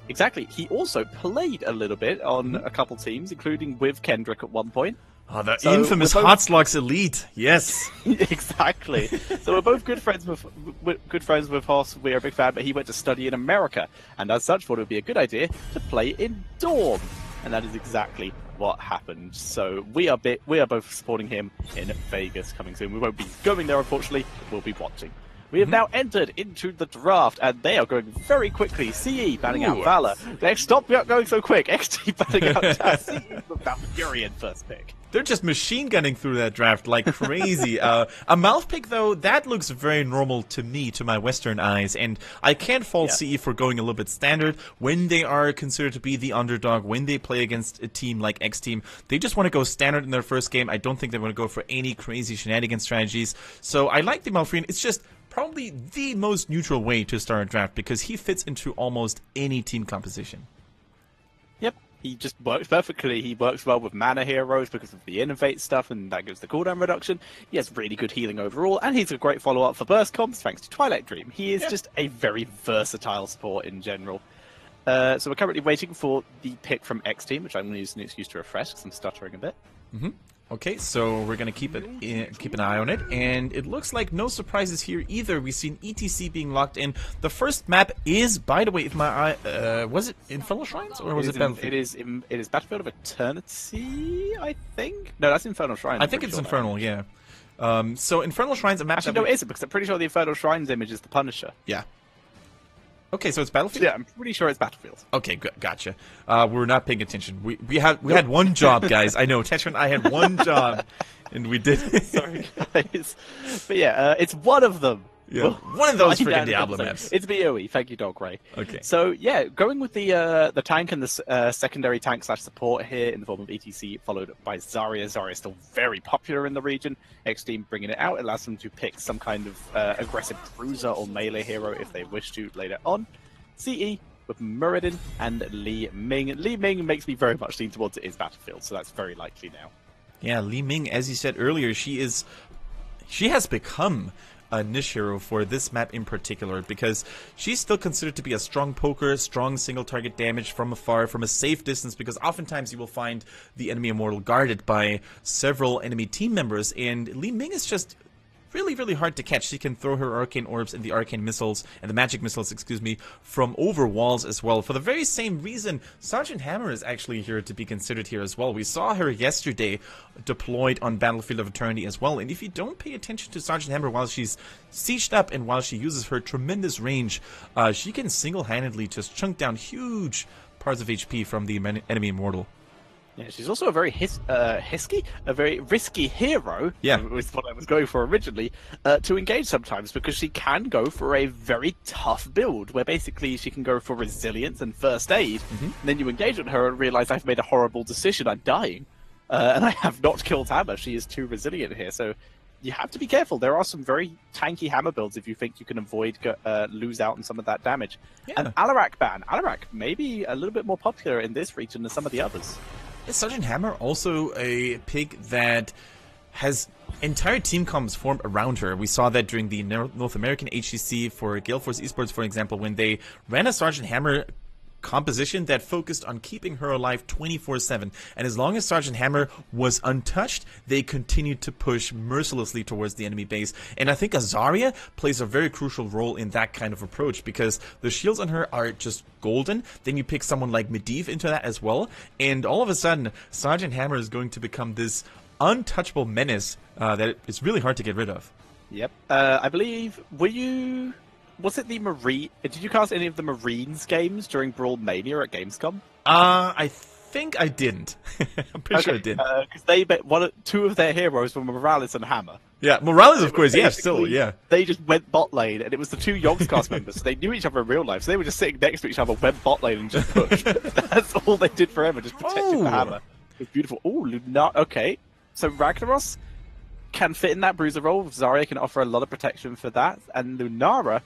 Exactly. He also played a little bit on a couple teams, including with Kendrick at one point. Oh, the So infamous Hot Slugs Elite. Yes. Exactly. So we're both good friends with Hoss. We are a big fan, but he went to study in America, and as such, thought it would be a good idea to play in Dorm, and that is exactly what happened. So we are both supporting him in Vegas coming soon. We won't be going there, unfortunately. We'll be watching. We have now entered into the draft, and they are going very quickly. CE banning out Valor. Stop going so quick. XT banning out Taz. CE with Valkyrian first pick. They're just machine gunning through that draft like crazy. A mouth pick, though, that looks very normal to me, to my Western eyes, and I can't fault CE for going a little bit standard when they are considered to be the underdog, when they play against a team like XTeam. They just want to go standard in their first game. I don't think they want to go for any crazy shenanigans strategies. So I like the Malfrine. It's just probably the most neutral way to start a draft because he fits into almost any team composition. Yep, he just works perfectly. He works well with mana heroes because of the innovate stuff, and that gives the cooldown reduction. He has really good healing overall, and he's a great follow-up for burst comps thanks to Twilight Dream. He is just a very versatile support in general. So we're currently waiting for the pick from XTeam, which I'm going to use an excuse to refresh because I'm stuttering a bit. Okay, so we're going to keep an eye on it, and it looks like no surprises here either. We've seen ETC being locked in. The first map is, by the way, if my eye, was it Infernal Shrines or was it Battlefield? It is Battlefield of Eternity, I think. No, that's Infernal Shrines. I think it's Infernal, yeah. So Infernal Shrines, a map. Actually, no, it isn't because I'm pretty sure the Infernal Shrines image is the Punisher. Yeah. Okay, so it's Battlefield? Yeah, I'm pretty sure it's Battlefield. Okay, gotcha. We're not paying attention. We had one job, guys. I know, Tetra and I had one job, and we did. Sorry, guys. But yeah, it's one of them. Yeah, one of those freaking Diablo maps. It's BOE. Thank you, Dog Ray. Okay. So yeah, going with the tank and the secondary tank / support here in the form of ETC, followed by Zarya. Zarya is still very popular in the region. XTeam bringing it out. It allows them to pick some kind of aggressive cruiser or melee hero if they wish to later on. CE with Muradin and Li Ming. Li Ming makes me very much lean towards it is Battlefield, so that's very likely now. Yeah, Li Ming, as you said earlier, she has become a niche hero for this map in particular because she's still considered to be a strong poker, strong single target damage from afar, from a safe distance, because oftentimes you will find the enemy immortal guarded by several enemy team members, and Li Ming is just really, really hard to catch. She can throw her arcane orbs and the arcane missiles, and the magic missiles, excuse me, from over walls as well. For the very same reason, Sergeant Hammer is actually here to be considered here as well. We saw her yesterday deployed on Battlefield of Eternity as well, and if you don't pay attention to Sergeant Hammer while she's sieged up and while she uses her tremendous range, she can single-handedly just chunk down huge parts of HP from the enemy immortal. Yeah, she's also a very a very risky hero. Yeah, was what I was going for originally. To engage sometimes because she can go for a very tough build where basically she can go for resilience and first aid. And then you engage with her and realize I've made a horrible decision. I'm dying, and I have not killed Hammer. She is too resilient here, so you have to be careful. There are some very tanky Hammer builds if you think you can avoid lose out on some of that damage. Yeah. And Alarak ban. Alarak maybe a little bit more popular in this region than some of the others. Is Sergeant Hammer also a pick that has entire team comps formed around her? We saw that during the North American HGC for Gale Force Esports, for example, when they ran a Sergeant Hammer composition that focused on keeping her alive 24/7, and as long as Sergeant Hammer was untouched, they continued to push mercilessly towards the enemy base. And I think Zarya plays a very crucial role in that kind of approach because the shields on her are just golden. Then you pick someone like Medivh into that as well, and all of a sudden Sergeant Hammer is going to become this untouchable menace that is really hard to get rid of. Yep. I believe, was it the Marine? Did you cast any of the Marines games during Brawl Mania at Gamescom? I think I didn't. I'm pretty sure I did. Because two of their heroes were Morales and Hammer. Yeah, Morales, of course, yeah, still, yeah. They just went bot lane, and it was the two Yogscast cast members, so they knew each other in real life, so they were just sitting next to each other, went bot lane, and just pushed. That's all they did forever, just protected the Hammer. It was beautiful. Oh, Lunar, okay. So Ragnaros can fit in that bruiser role. Zarya can offer a lot of protection for that, and Lunara,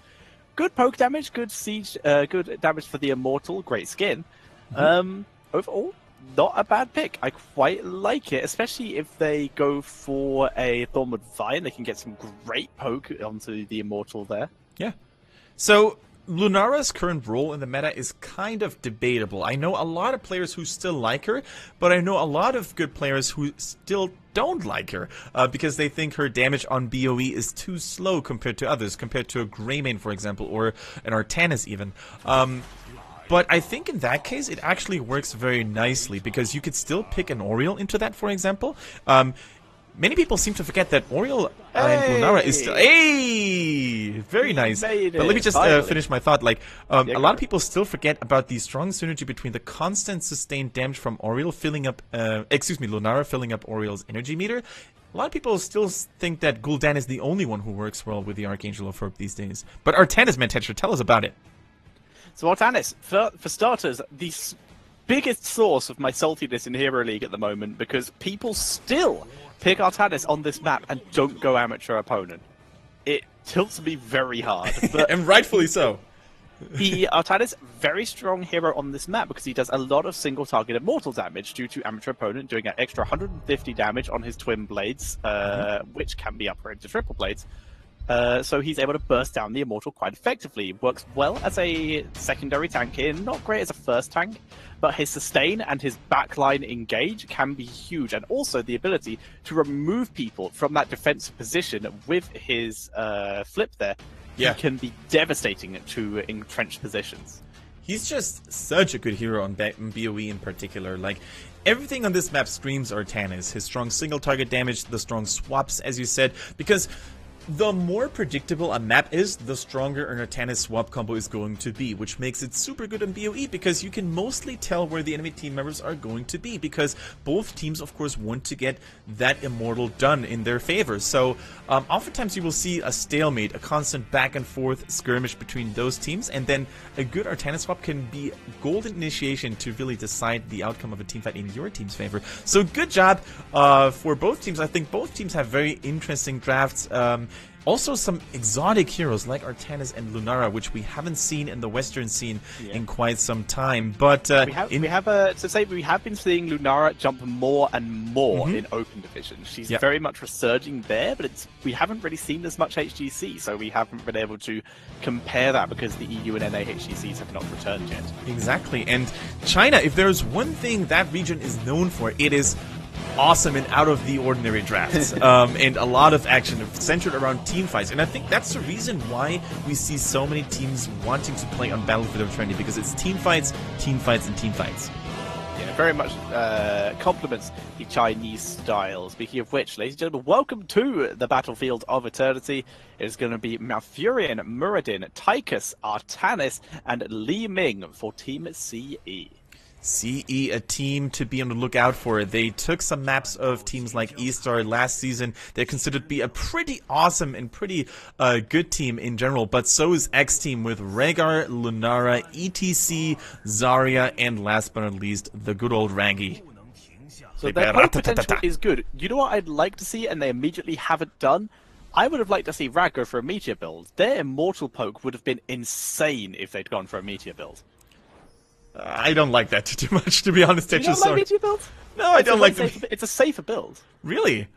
good poke damage, good siege, good damage for the immortal, great skin. Overall, not a bad pick. I quite like it, especially if they go for a Thornwood Vine. They can get some great poke onto the immortal there. Yeah. So Lunara's current role in the meta is kind of debatable. I know a lot of players who still like her, but I know a lot of good players who still don't like her because they think her damage on BoE is too slow compared to others, compared to a Greymane, for example, or an Artanis even. But I think in that case, it actually works very nicely because you could still pick an Oriole into that, for example. Many people seem to forget that Oriole and Lunara is still... Hey! Very nice. But let me just finish my thought. Like, a lot of people still forget about the strong synergy between the constant sustained damage from Oriole filling up... Lunara filling up Oriole's energy meter. A lot of people still think that Gul'dan is the only one who works well with the Archangel of Hope these days. But Artanis, Mantetcher, tell us about it. So Artanis, for starters, the biggest source of my saltiness in Hero League at the moment, because people still pick Artanis on this map and don't go amateur opponent. It tilts me very hard. But and rightfully so. Artanis, very strong hero on this map because he does a lot of single target immortal damage due to amateur opponent doing an extra 150 damage on his twin blades, which can be upgraded to triple blades. So he's able to burst down the immortal quite effectively. Works well as a secondary tank here, not great as a first tank, but his sustain and his backline engage can be huge, and also the ability to remove people from that defensive position with his flip there. Yeah. He can be devastating to entrenched positions. He's just such a good hero on BoE in particular. Like, everything on this map screams Artanis. His strong single target damage, the strong swaps, as you said, because the more predictable a map is, the stronger an Artanis swap combo is going to be, which makes it super good on BoE because you can mostly tell where the enemy team members are going to be, because both teams, of course, want to get that immortal done in their favor. So oftentimes you will see a stalemate, a constant back and forth skirmish between those teams, and then a good Artanis swap can be golden initiation to really decide the outcome of a team fight in your team's favor. So good job for both teams. I think both teams have very interesting drafts. Also some exotic heroes like Artanis and Lunara, which we haven't seen in the Western scene in quite some time. But we have been seeing Lunara jump more and more in open division. She's very much resurging there, but we haven't really seen as much HGC, so we haven't been able to compare that because the EU and NA HGCs have not returned yet. Exactly, and China, if there's one thing that region is known for, it is awesome and out of the ordinary drafts, and a lot of action centered around team fights. And I think that's the reason why we see so many teams wanting to play on Battlefield of Eternity, because it's team fights, and team fights. Yeah, very much complements the Chinese style. Speaking of which, ladies and gentlemen, welcome to the Battlefield of Eternity. It is going to be Malfurion, Muradin, Tychus, Artanis, and Li Ming for Team CE. CE, a team to be on the lookout for. They took some maps of teams like E-Star last season. They're considered to be a pretty awesome and pretty good team in general, but so is XTeam with Rhaegar, Lunara, ETC, Zarya, and last but not least, the good old Rangi. So their poke potential is good. You know what I'd like to see, and they immediately haven't done? I would have liked to see Rhaegar for a Meteor build. Their Immortal poke would have been insane if they'd gone for a Meteor build. I don't like that too much, to be honest. You don't like Meteor build? No, I don't like them. It's a safer build. Really?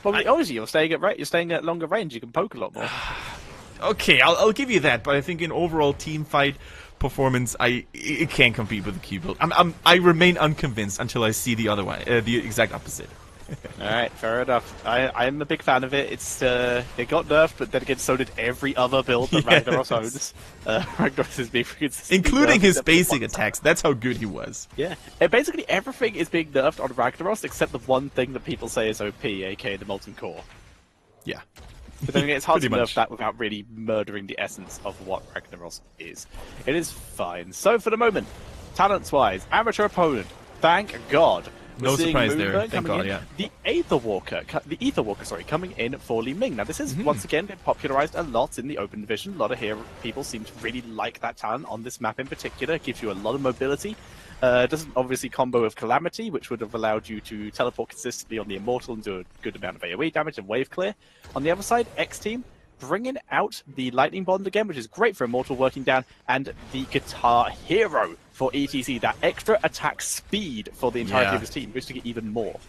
Well, obviously, you're staying at longer range. You can poke a lot more. Okay, I'll give you that, but I think in overall team fight performance, it can't compete with the Q build. I remain unconvinced until I see the other one, the exact opposite. Alright, fair enough. I'm a big fan of it. It got nerfed, but then again, so did every other build that Ragnaros owns. Ragnaros is being including his basic attacks. That's how good he was. Yeah, and basically everything is being nerfed on Ragnaros except the one thing that people say is OP, aka the Molten Core. Yeah. But then again, it's hard to nerf that without really murdering the essence of what Ragnaros is. It is fine. So for the moment, talents-wise, amateur opponent, thank God. No surprise there, thank God, yeah. The Aether Walker, coming in for Li Ming. Now, this has once again been popularized a lot in the open division. A lot of people seem to really like that talent on this map in particular. It gives you a lot of mobility. Doesn't obviously combo with Calamity, which would have allowed you to teleport consistently on the Immortal and do a good amount of AoE damage and wave clear. On the other side, XTeam bringing out the Lightning Bond again, which is great for Immortal working down, and the Guitar Hero for ETC, that extra attack speed for the entirety of his team, just to get even more.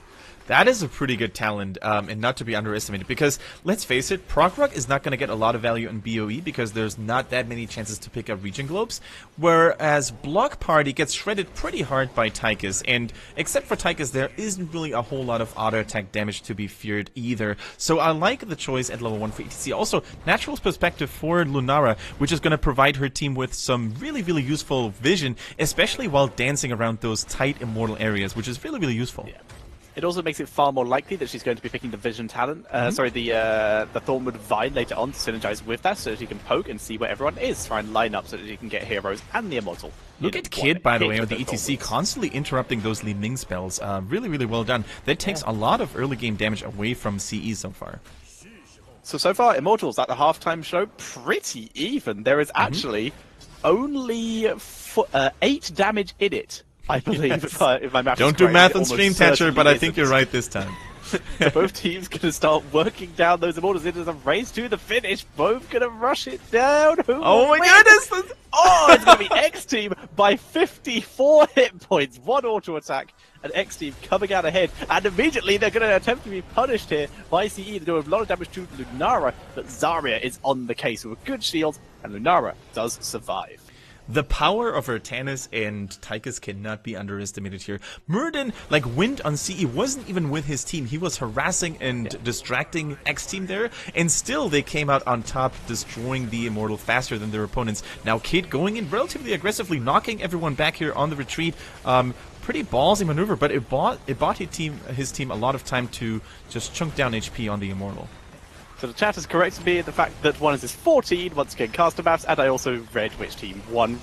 That is a pretty good talent, and not to be underestimated, because, let's face it, Progrock is not going to get a lot of value in BOE, because there's not that many chances to pick up region globes, whereas Block Party gets shredded pretty hard by Tychus, and except for Tychus, there isn't really a whole lot of auto-attack damage to be feared either, so I like the choice at level 1 for ETC. Also, Natural's perspective for Lunara, which is going to provide her team with some really, really useful vision, especially while dancing around those tight immortal areas, which is really, really useful. Yeah. It also makes it far more likely that she's going to be picking the Vision talent, sorry, the Thornwood Vine later on to synergize with that so that she can poke and see where everyone is, try and line up so that she can get heroes and the Immortal. Look at Kid, by the way, with the ETC, constantly interrupting those Li Ming spells. Really, really well done. That takes a lot of early game damage away from CE so far. So far, Immortals at the halftime show, pretty even. There is actually only 8 damage in it. I believe, Yes. if my math Don't is do correct, math it on stream, almost Thatcher, but I certainly think isn't. you're right this time. So both teams going to start working down those Immortals. It is a race to the finish. Both going to rush it down. Who Oh will my win? goodness! Oh, it's going to be XTeam by 54 hit points. 1 auto attack. And XTeam coming out ahead. And immediately they're going to attempt to be punished here by CE. They do a lot of damage to Lunara. But Zarya is on the case with a good shield. And Lunara does survive. The power of Artanis and Tychus cannot be underestimated here. Muradin, like Wind on CE, wasn't even with his team. He was harassing and distracting XTeam there, and still they came out on top, destroying the Immortal faster than their opponents. Now Kid going in relatively aggressively, knocking everyone back here on the retreat. Pretty ballsy maneuver, but it bought his team a lot of time to just chunk down HP on the Immortal. So the chat has corrected me in the fact that one is 14, once again caster maps, and I also read which team won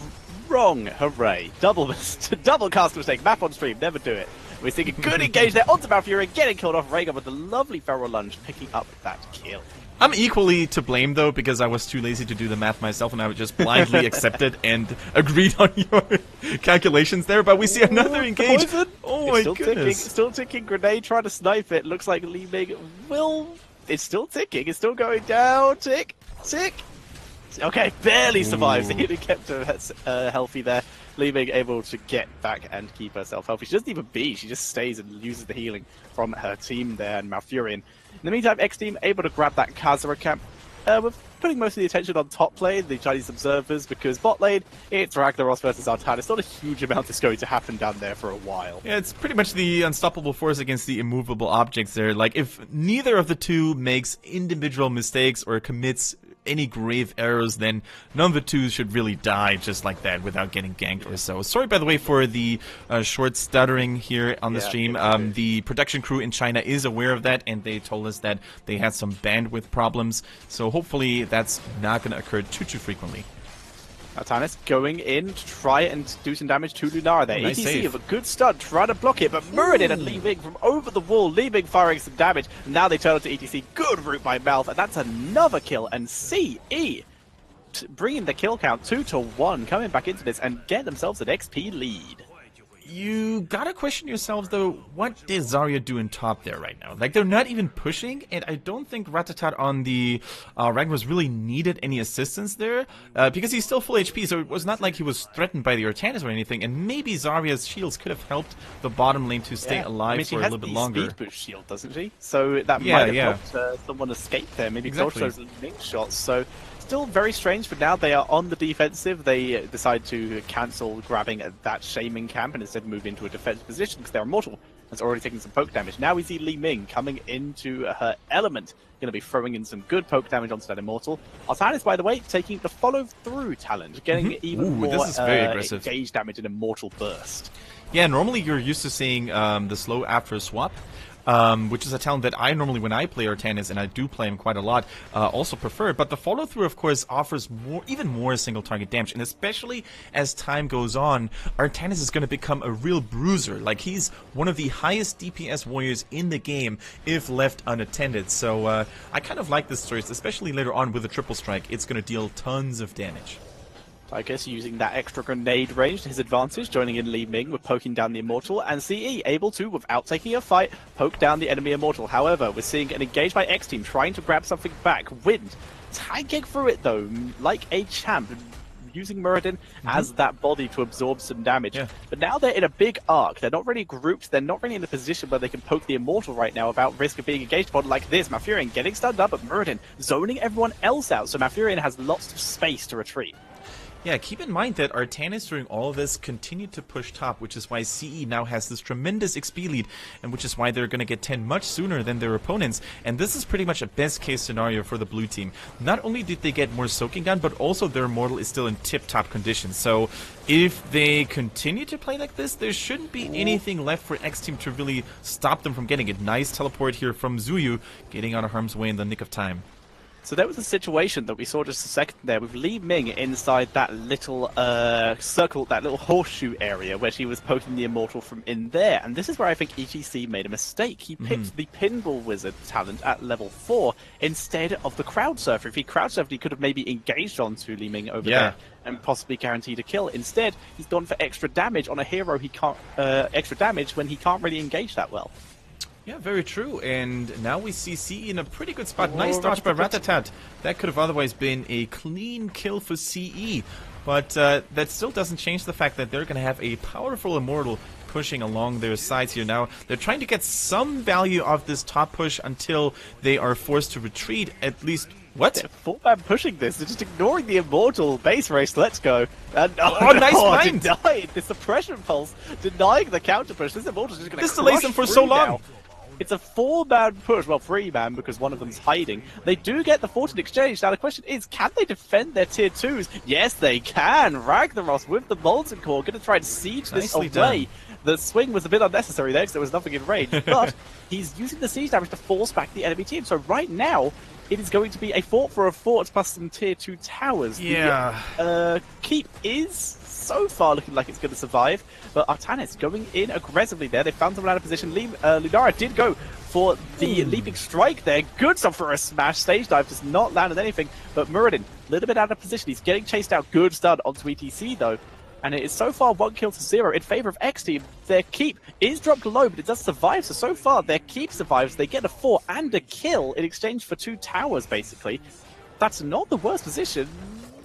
wrong. Hooray. Double caster mistake. Map on stream, never do it. We're seeing a good engage there onto Malfurion, getting killed off. Rhaegar with the lovely feral lunge, picking up that kill. I'm equally to blame, though, because I was too lazy to do the math myself, and I would just blindly accepted and agreed on your calculations there. But we see another engage. Poison. Oh It's my still goodness. ticking, still ticking. Grenade trying to snipe it. Looks like Li Ming will... It's still ticking. It's still going down. Tick. Tick. Okay, barely survives. He kept her healthy there. Li Ming able to get back and keep herself healthy. She doesn't even beat. She just stays and uses the healing from her team there and Malfurion. In the meantime, XTeam able to grab that Khazra camp. We're putting most of the attention on top lane, the Chinese observers, because bot lane, it's Ragnaros versus Artanis. Not a huge amount is going to happen down there for a while. Yeah, it's pretty much the unstoppable force against the immovable objects there. Like, if neither of the two makes individual mistakes or commits any grave errors, then none of the two should really die just like that without getting ganked or so. Sorry, by the way, for the short stuttering here on the stream. The production crew in China is aware of that, and they told us that they had some bandwidth problems, so hopefully that's not going to occur too frequently. Artanis going in to try and do some damage to Lunara there. Nice ETC save. of a good start, trying to block it, but Muradin and Li Ming from over the wall. Li Ming firing some damage. Now they turn to ETC. Good route by Mouth, and that's another kill. And CE bringing the kill count 2-1, coming back into this and get themselves an XP lead. You gotta question yourselves, though, what did Zarya do in top there right now? Like, they're not even pushing, and I don't think Ratatat on the Ragnaros really needed any assistance there, because he's still full HP, so it was not like he was threatened by the Artanis or anything, and maybe Zarya's shields could have helped the bottom lane to stay alive for a little bit longer. She has the speed boost shield, doesn't she? So that might have helped someone escape there, maybe dodge those link shots, so... Still very strange for now. They are on the defensive. They decide to cancel grabbing that shaming camp and instead move into a defensive position because they're immortal. It's already taking some poke damage. Now we see Li Ming coming into her element. Going to be throwing in some good poke damage onto that immortal. Artanis, by the way, taking the follow-through talent, getting even more this is very aggressive. engage damage in Immortal Burst. Yeah, normally you're used to seeing the slow after a swap. Which is a talent that I normally, when I play Artanis, and I do play him quite a lot, also prefer. But the follow-through, of course, offers even more single-target damage. And especially as time goes on, Artanis is going to become a real bruiser. Like, he's one of the highest DPS warriors in the game if left unattended. So I kind of like this choice, especially later on with the triple strike. It's going to deal tons of damage. I guess using that extra grenade range to his advantage, joining in Li Ming with poking down the Immortal, and CE able to, without taking a fight, poke down the enemy Immortal. However, we're seeing an engage by XTeam trying to grab something back. Wind tanking through it though, like a champ, using Muradin as that body to absorb some damage. Yeah. But now they're in a big arc. They're not really grouped. They're not really in a position where they can poke the Immortal right now without risk of being engaged upon like this. Malfurion getting stunned up, but Muradin zoning everyone else out. So Malfurion has lots of space to retreat. Yeah, keep in mind that Artanis during all of this continued to push top, which is why CE now has this tremendous XP lead, and which is why they're going to get 10 much sooner than their opponents. And this is pretty much a best case scenario for the blue team. Not only did they get more soaking done, but also their Immortal is still in tip-top condition. So if they continue to play like this, there shouldn't be anything left for XTeam to really stop them from getting it. Nice teleport here from Zuyu, getting out of harm's way in the nick of time. So there was a situation that we saw just a second there with Li Ming inside that little circle, that little horseshoe area where she was poking the Immortal from in there. And this is where I think HGC made a mistake. He picked the Pinball Wizard talent at level 4 instead of the Crowd Surfer. If he Crowd Surfed, he could have maybe engaged onto Li Ming over there and possibly guaranteed a kill. Instead, he's gone for extra damage on a hero he can't, extra damage when he can't really engage that well. Yeah, very true. And now we see CE in a pretty good spot. Nice dodge by Ratatat. That could have otherwise been a clean kill for CE. But that still doesn't change the fact that they're going to have a powerful Immortal pushing along their sides here. Now, they're trying to get some value of this top push until they are forced to retreat, at least. What? They're full-man pushing this. They're just ignoring the Immortal base race. Let's go. And, nice find! Denied. The suppression pulse denying the counter push. This Immortal's just going to This delays them for so long. Now. It's a 4-man push, well, 3-man because one of them's hiding. They do get the fort in exchange. Now the question is, can they defend their tier 2s? Yes, they can. Ragnaros with the Molten Core going to try and siege this away. Done. The swing was a bit unnecessary there because there was nothing in range, but he's using the siege damage to force back the enemy team. So right now, it is going to be a fort for a fort plus some tier 2 towers. Yeah. The keep is so far looking like it's going to survive, but Artanis going in aggressively there. They found someone out of position. Lunara did go for the leaping strike there. Good stuff for a smash. Stage dive does not land on anything, but Muradin, a little bit out of position. He's getting chased out. Good stun onto ETC though. And it is so far 1 kill to 0 in favor of XTeam. Their keep is dropped low, but it does survive. So far, their keep survives. They get a 4 and a kill in exchange for 2 towers, basically. That's not the worst position.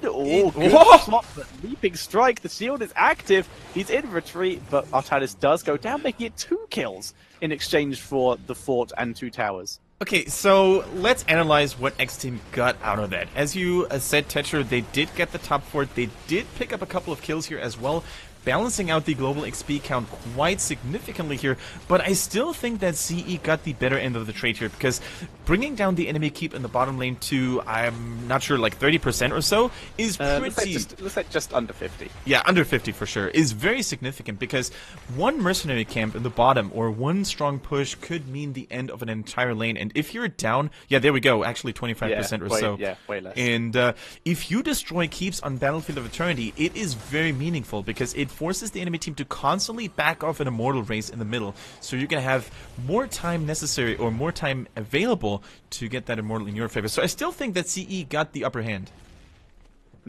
Oh, good slot, but leaping strike. The shield is active. He's in retreat, but Artanis does go down, making it 2 kills in exchange for the fort and 2 towers. Okay, so let's analyze what XTeam got out of that. As you said, Tetcher, they did get the top fort. They did pick up a couple of kills here as well, balancing out the global XP count quite significantly here, but I still think that CE got the better end of the trade here, because bringing down the enemy keep in the bottom lane to, I'm not sure, like 30% or so is pretty... looks like just under 50. Yeah, under 50 for sure, is very significant, because one mercenary camp in the bottom or one strong push could mean the end of an entire lane, and if you're down, yeah, there we go, actually 25% or so. Yeah, way less. And if you destroy keeps on Battlefield of Eternity, it is very meaningful, because it forces the enemy team to constantly back off an Immortal race in the middle, so you're going to have more time necessary or more time available to get that Immortal in your favor. So I still think that CE got the upper hand.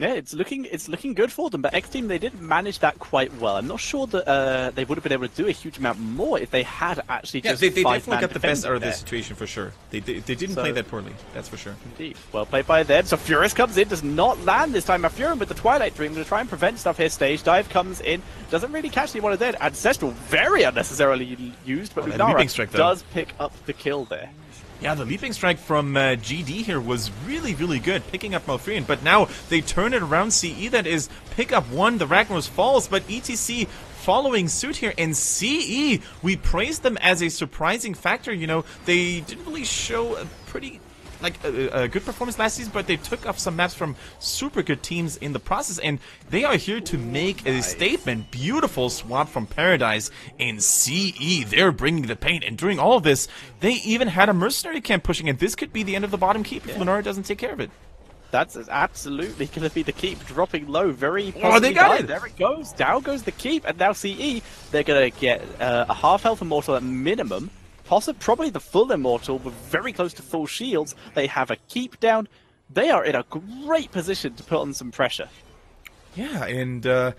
Yeah, it's looking good for them, but XTeam, they did manage that quite well. I'm not sure that they would have been able to do a huge amount more if they had actually just they definitely got the best out of this situation for sure. They didn't play that poorly, that's for sure. Indeed. Well played by them. So Furious comes in, does not land this time. Furious with the Twilight Dream, going to try and prevent stuff here. Stage dive comes in, doesn't really catch anyone dead. Ancestral, very unnecessarily used, but Lunara does pick up the kill there. Yeah, the leaping strike from GD here was really, really good, picking up Malfurion, but now they turn it around. CE, that is, pick up 1, the Ragnaros falls, but ETC following suit here, and CE, we praised them as a surprising factor. You know, they didn't really show a pretty... a good performance last season, but they took off some maps from super good teams in the process, and they are here to make a statement. Beautiful swap from Paradise, and CE, they're bringing the pain, and during all of this, they even had a mercenary camp pushing, and this could be the end of the bottom keep if Lunara doesn't take care of it. That's absolutely going to be the keep, dropping low, very possibly. Oh, they got it! There it goes, down goes the keep, and now CE, they're going to get a half health Immortal at minimum, probably the full Immortal, with very close to full shields. They have a keep down. They are in a great position to put on some pressure. Yeah, and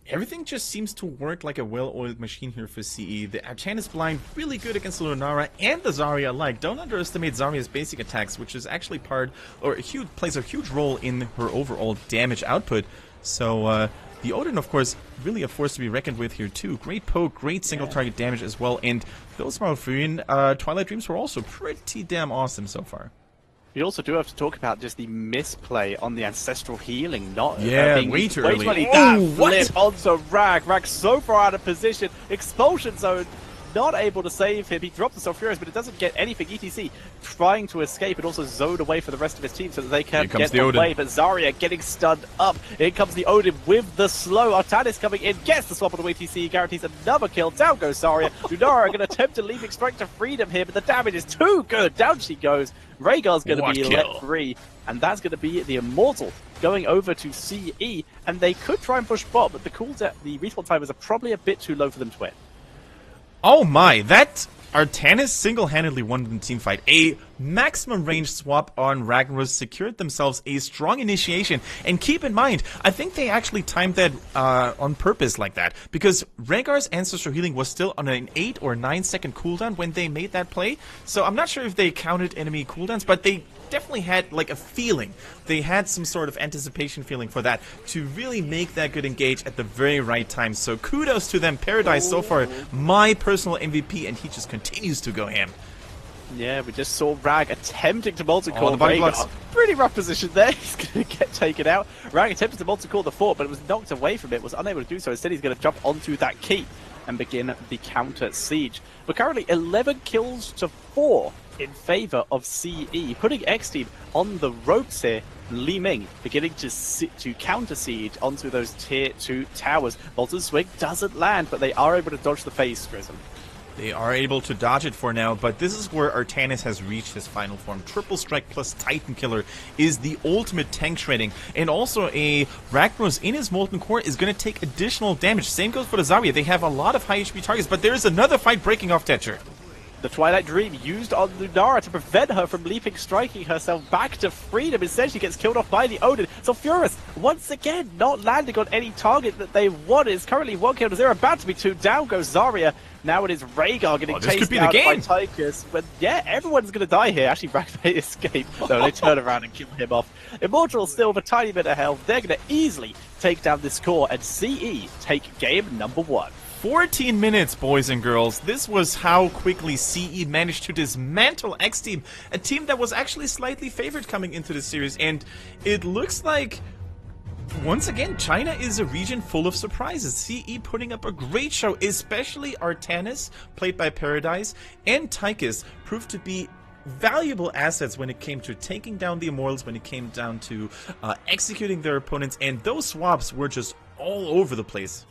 everything just seems to work like a well-oiled machine here for CE. The Artanis blind, really good against Lunara and the Zarya alike. Don't underestimate Zarya's basic attacks, which is actually plays a huge role in her overall damage output. So the Odin, of course, really a force to be reckoned with here too. Great poke, great single target damage as well, and those Malfurion Twilight Dreams were also pretty damn awesome so far. We also do have to talk about just the misplay on the ancestral healing, not being way too early. That flip onto Rag. Rag's so far out of position. Expulsion zone, not able to save him. He dropped the Sulfurous, but it doesn't get anything. ETC trying to escape and also zone away for the rest of his team so that they can get away. But Zarya getting stunned up. Here comes the Odin with the slow. Artanis coming in, gets the swap on the ETC, guarantees another kill. Down goes Zarya. Lunara going to attempt to leave Strike to freedom here, but the damage is too good. Down she goes. Rhaegar's going to be let free, and that's going to be the Immortal going over to CE, and they could try and push bot, but the respawn timers are probably a bit too low for them to win. Oh my, that Artanis single-handedly won the team fight. A maximum range swap on Ragnaros secured themselves a strong initiation. And keep in mind, I think they actually timed that on purpose like that, because Rhaegar's Ancestral Healing was still on an 8 or 9 second cooldown when they made that play. So I'm not sure if they counted enemy cooldowns, but they definitely had like a feeling. They had some sort of anticipation feeling for that to really make that good engage at the very right time. So kudos to them. Paradise so far my personal MVP, and he just continues to go ham. Yeah, we just saw Rag attempting to multi-core the body blocks. Pretty rough position there. He's going to get taken out. Rag attempted to multi-core the fort, but it was knocked away from it, was unable to do so. Instead, he's going to jump onto that keep and begin the counter siege. We're currently 11 kills to 4 in favor of CE, putting XTeam on the ropes here. Li Ming beginning to counter siege onto those tier 2 towers. Bolton's swing doesn't land, but they are able to dodge the phase, Grism. They are able to dodge it for now, but this is where Artanis has reached his final form. Triple Strike plus Titan Killer is the ultimate tank shredding, and also a Ragnaros in his Molten Core is going to take additional damage. Same goes for the Zarya. They have a lot of high HP targets, but there is another fight breaking off Tetcher. The Twilight Dream used on Lunara to prevent her from striking herself back to freedom. Instead, she gets killed off by the Odin. So Furus, once again, not landing on any target that they want. It's currently 1 kill to 0, about to be 2. Down goes Zarya. Now it is Rhaegar getting chased out by Tychus. But yeah, everyone's going to die here. Actually, Rag may escape. No, they turn around and kill him off. Immortal still with a tiny bit of health. They're going to easily take down this core, and CE take game number 1. 14 minutes, boys and girls. This was how quickly CE managed to dismantle XTeam, a team that was actually slightly favored coming into the series, and it looks like, once again, China is a region full of surprises. CE putting up a great show, especially Artanis, played by Paradise, and Tychus proved to be valuable assets when it came to taking down the Immortals, when it came down to executing their opponents, and those swaps were just all over the place.